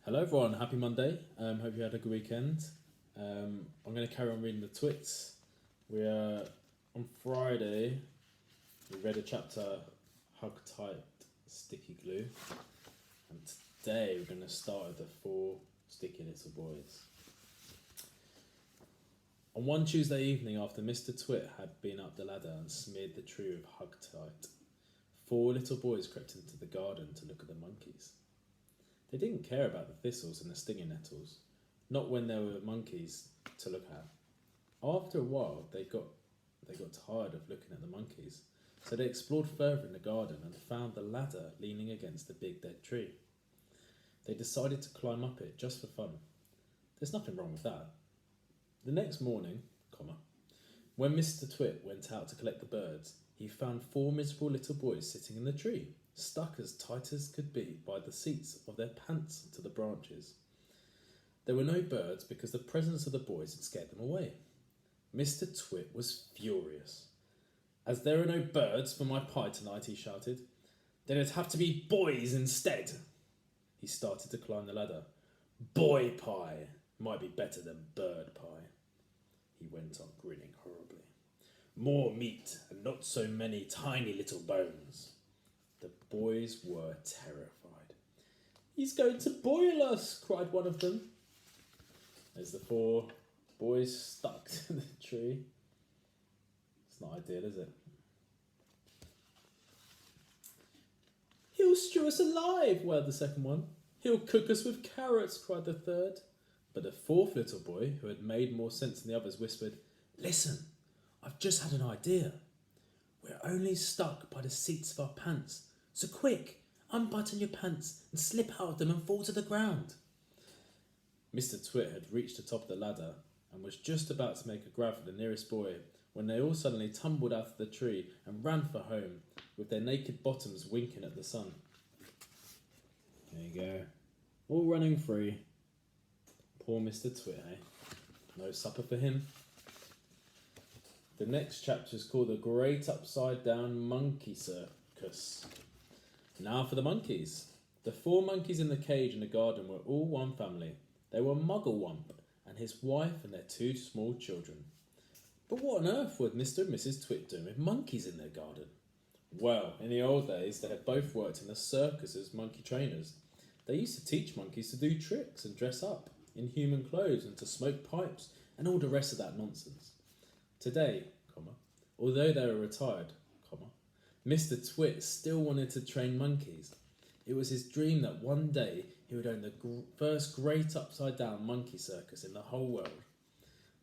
Hello everyone, happy Monday. Hope you had a good weekend. I'm going to carry on reading the Twits. On Friday, we read a chapter, Hug Tight, Sticky Glue. And today we're going to start with the 4 Sticky Little Boys. On one Tuesday evening after Mr. Twit had been up the ladder and smeared the tree with Hug Tight, 4 little boys crept into the garden to look at the monkeys. They didn't care about the thistles and the stinging nettles, not when there were monkeys to look at. After a while, they got tired of looking at the monkeys, so they explored further in the garden and found the ladder leaning against the big dead tree. They decided to climb up it just for fun. There's nothing wrong with that. The next morning, when Mr. Twit went out to collect the birds, he found 4 miserable little boys sitting in the tree, stuck as tight as could be by the seats of their pants to the branches. There were no birds because the presence of the boys had scared them away. Mr. Twit was furious. "As there are no birds for my pie tonight," he shouted, "then it'd have to be boys instead." He started to climb the ladder. "Boy pie might be better than bird pie," he went on, grinning horribly. "More meat and not so many tiny little bones." The boys were terrified. "He's going to boil us," cried one of them. As the 4 boys stuck to the tree. It's not ideal, is it? "He'll stew us alive," wailed the second one. "He'll cook us with carrots," cried the third. But the 4th little boy, who had made more sense than the others, whispered, "Listen, I've just had an idea. We're only stuck by the seats of our pants. So quick, unbutton your pants and slip out of them and fall to the ground." Mr. Twit had reached the top of the ladder and was just about to make a grab for the nearest boy when they all suddenly tumbled out of the tree and ran for home with their naked bottoms winking at the sun. There you go. All running free. Poor Mr. Twit, eh? No supper for him. The next chapter is called The Great Upside Down Monkey Circus. Now for the monkeys. The 4 monkeys in the cage in the garden were all one family. They were Mugglewump and his wife and their 2 small children. But what on earth would Mr. and Mrs. Twit do with monkeys in their garden? Well, in the old days, they had both worked in the circus as monkey trainers. They used to teach monkeys to do tricks and dress up in human clothes and to smoke pipes and all the rest of that nonsense. Today, although they were retired, Mr. Twit still wanted to train monkeys. It was his dream that one day he would own the first great upside-down monkey circus in the whole world.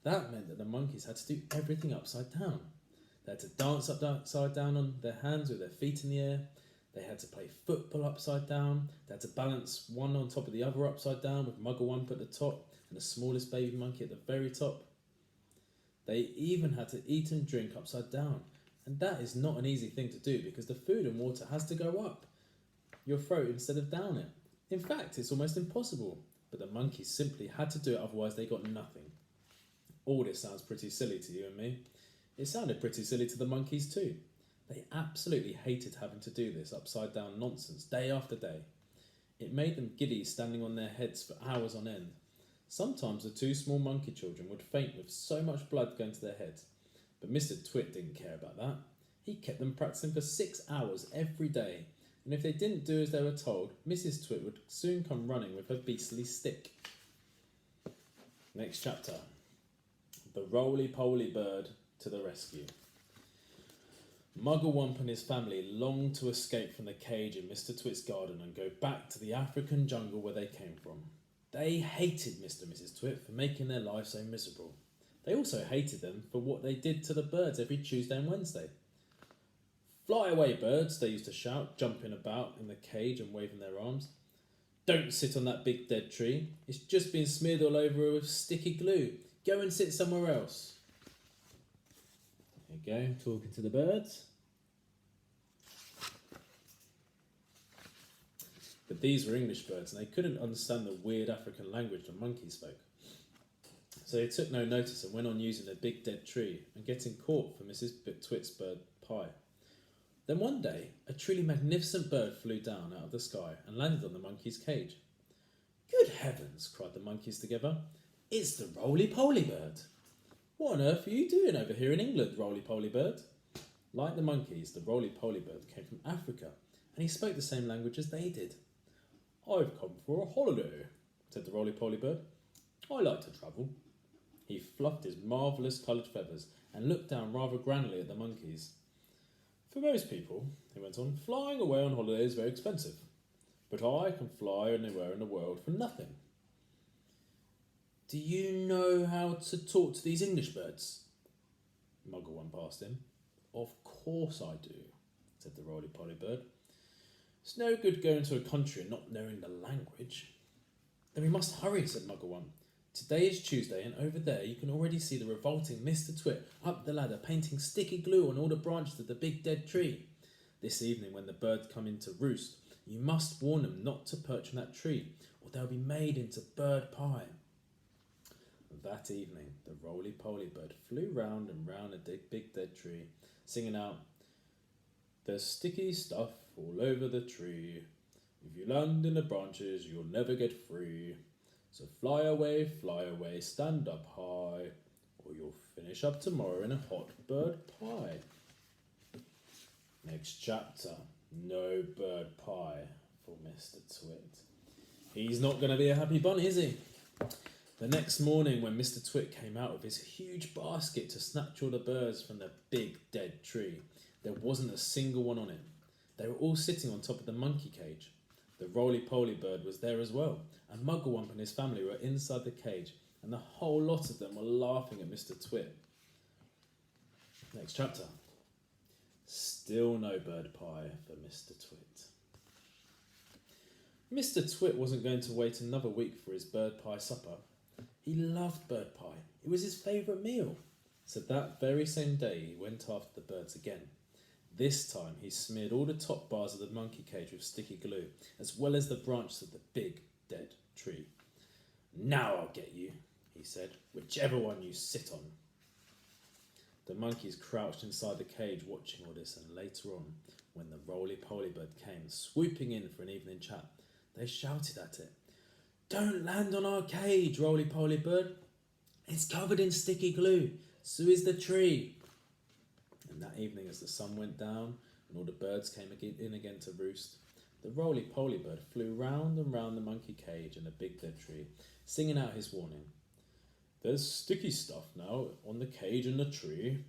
That meant that the monkeys had to do everything upside down. They had to dance upside down on their hands with their feet in the air. They had to play football upside down. They had to balance one on top of the other upside down with Mugglewump at the top and the smallest baby monkey at the very top. They even had to eat and drink upside down. And that is not an easy thing to do because the food and water has to go up your throat instead of down it. In fact, it's almost impossible. But the monkeys simply had to do it, otherwise they got nothing. All this sounds pretty silly to you and me. It sounded pretty silly to the monkeys too. They absolutely hated having to do this upside down nonsense day after day. It made them giddy standing on their heads for hours on end. Sometimes the 2 small monkey children would faint with so much blood going to their heads. But Mr. Twit didn't care about that. He kept them practicing for 6 hours every day, and if they didn't do as they were told, Mrs. Twit would soon come running with her beastly stick. Next chapter. The Roly-Poly Bird to the Rescue. Mugglewump and his family longed to escape from the cage in Mr. Twit's garden and go back to the African jungle where they came from. They hated Mr. and Mrs. Twit for making their lives so miserable. They also hated them for what they did to the birds every Tuesday and Wednesday. "Fly away, birds," they used to shout, jumping about in the cage and waving their arms. "Don't sit on that big dead tree. It's just been smeared all over with sticky glue. Go and sit somewhere else." There you go, talking to the birds. But these were English birds and they couldn't understand the weird African language the monkeys spoke. So they took no notice and went on using the big dead tree and getting caught for Mrs. Twit's bird pie. Then one day, a truly magnificent bird flew down out of the sky and landed on the monkey's cage. Good heavens, cried the monkeys together. It's the roly-poly bird. What on earth are you doing over here in England, roly-poly bird? Like the monkeys, the roly-poly bird came from Africa, and he spoke the same language as they did. I've come for a holiday, said the roly-poly bird. I like to travel. He fluffed his marvellous coloured feathers and looked down rather grandly at the monkeys. For most people, he went on, flying away on holiday is very expensive, but I can fly anywhere in the world for nothing. Do you know how to talk to these English birds? Muggle one passed him. Of course I do, said the roly-poly bird. It's no good going to a country and not knowing the language. Then we must hurry, said Muggle one. Today is Tuesday, and over there you can already see the revolting Mr. Twit up the ladder painting sticky glue on all the branches of the big dead tree. This evening, when the birds come in to roost, you must warn them not to perch on that tree, or they'll be made into bird pie. That evening, the roly-poly bird flew round and round a big dead tree, singing out, There's sticky stuff all over the tree. If you land in the branches, you'll never get free. So fly away, stand up high, or you'll finish up tomorrow in a hot bird pie. Next chapter, no bird pie for Mr. Twit. He's not going to be a happy bunny, is he? The next morning, when Mr. Twit came out with his huge basket to snatch all the birds from the big dead tree, there wasn't a single one on it. They were all sitting on top of the monkey cage. The roly-poly bird was there as well, and Mugglewump and his family were inside the cage, and the whole lot of them were laughing at Mr. Twit. Next chapter. Still no bird pie for Mr. Twit. Mr. Twit wasn't going to wait another week for his bird pie supper. He loved bird pie. It was his favourite meal. So that very same day he went after the birds again. This time he smeared all the top bars of the monkey cage with sticky glue, as well as the branches of the big dead tree. Now I'll get you, he said, whichever one you sit on. The monkeys crouched inside the cage watching all this, and later on, when the roly-poly bird came swooping in for an evening chat, they shouted at it, Don't land on our cage, roly-poly bird. It's covered in sticky glue, so is the tree. And that evening, as the sun went down and all the birds came in again to roost, the roly-poly bird flew round and round the monkey cage and the big dead tree, singing out his warning. There's sticky stuff now on the cage and the tree.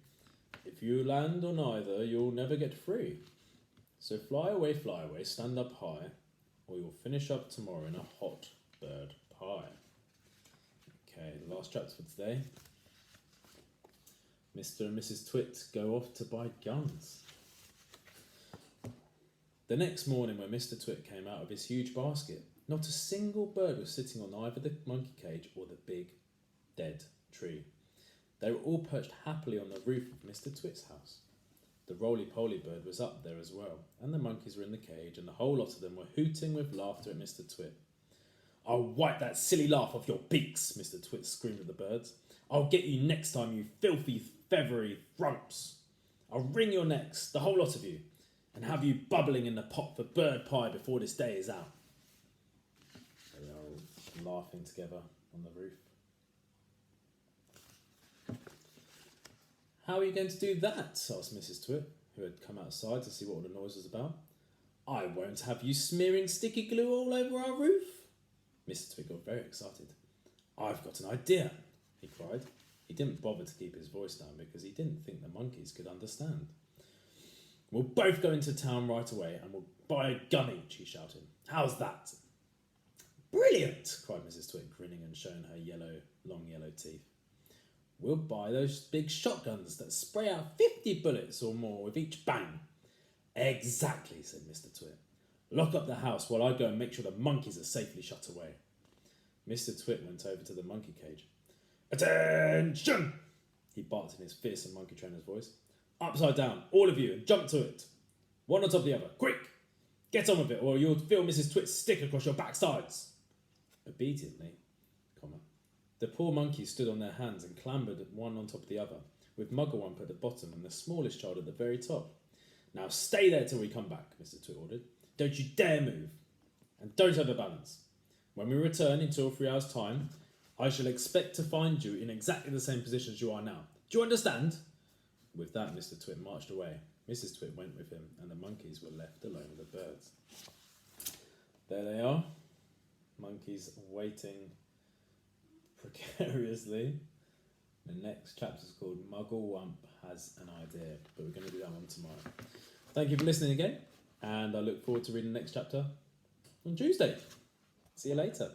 If you land on either, you'll never get free. So fly away, stand up high, or you'll finish up tomorrow in a hot bird pie. Okay, the last chapter for today. Mr. and Mrs. Twit go off to buy guns. The next morning when Mr. Twit came out of his huge basket, not a single bird was sitting on either the monkey cage or the big dead tree. They were all perched happily on the roof of Mr. Twit's house. The roly-poly bird was up there as well, and the monkeys were in the cage, and the whole lot of them were hooting with laughter at Mr. Twit. I'll wipe that silly laugh off your beaks, Mr. Twit screamed at the birds. I'll get you next time, you filthy, feathery frumps. I'll wring your necks, the whole lot of you, and have you bubbling in the pot for bird pie before this day is out. They were all laughing together on the roof. How are you going to do that? Asked Mrs. Twit, who had come outside to see what all the noise was about. I won't have you smearing sticky glue all over our roof. Mr. Twit got very excited. I've got an idea, he cried. He didn't bother to keep his voice down because he didn't think the monkeys could understand. We'll both go into town right away and we'll buy a gun each, he shouted. How's that? Brilliant, cried Mrs. Twit, grinning and showing her long yellow teeth. We'll buy those big shotguns that spray out 50 bullets or more with each bang. Exactly, said Mr. Twit. Lock up the house while I go and make sure the monkeys are safely shut away. Mr. Twit went over to the monkey cage. Attention! He barked in his fearsome monkey trainer's voice. Upside down, all of you, and jump to it. One on top of the other, quick! Get on with it, or you'll feel Mrs. Twit's stick across your backsides. Obediently, the poor monkeys stood on their hands and clambered one on top of the other, with Mugglewump at the bottom and the smallest child at the very top. Now stay there till we come back, Mr. Twit ordered. Don't you dare move, and don't overbalance. When we return in 2 or 3 hours' time, I shall expect to find you in exactly the same position as you are now. Do you understand?" With that, Mr. Twit marched away. Mrs. Twit went with him, and the monkeys were left alone with the birds. There they are, monkeys waiting precariously. The next chapter is called Muggle Wump Has an Idea, but we're going to do that one tomorrow. Thank you for listening again, and I look forward to reading the next chapter on Tuesday. See you later.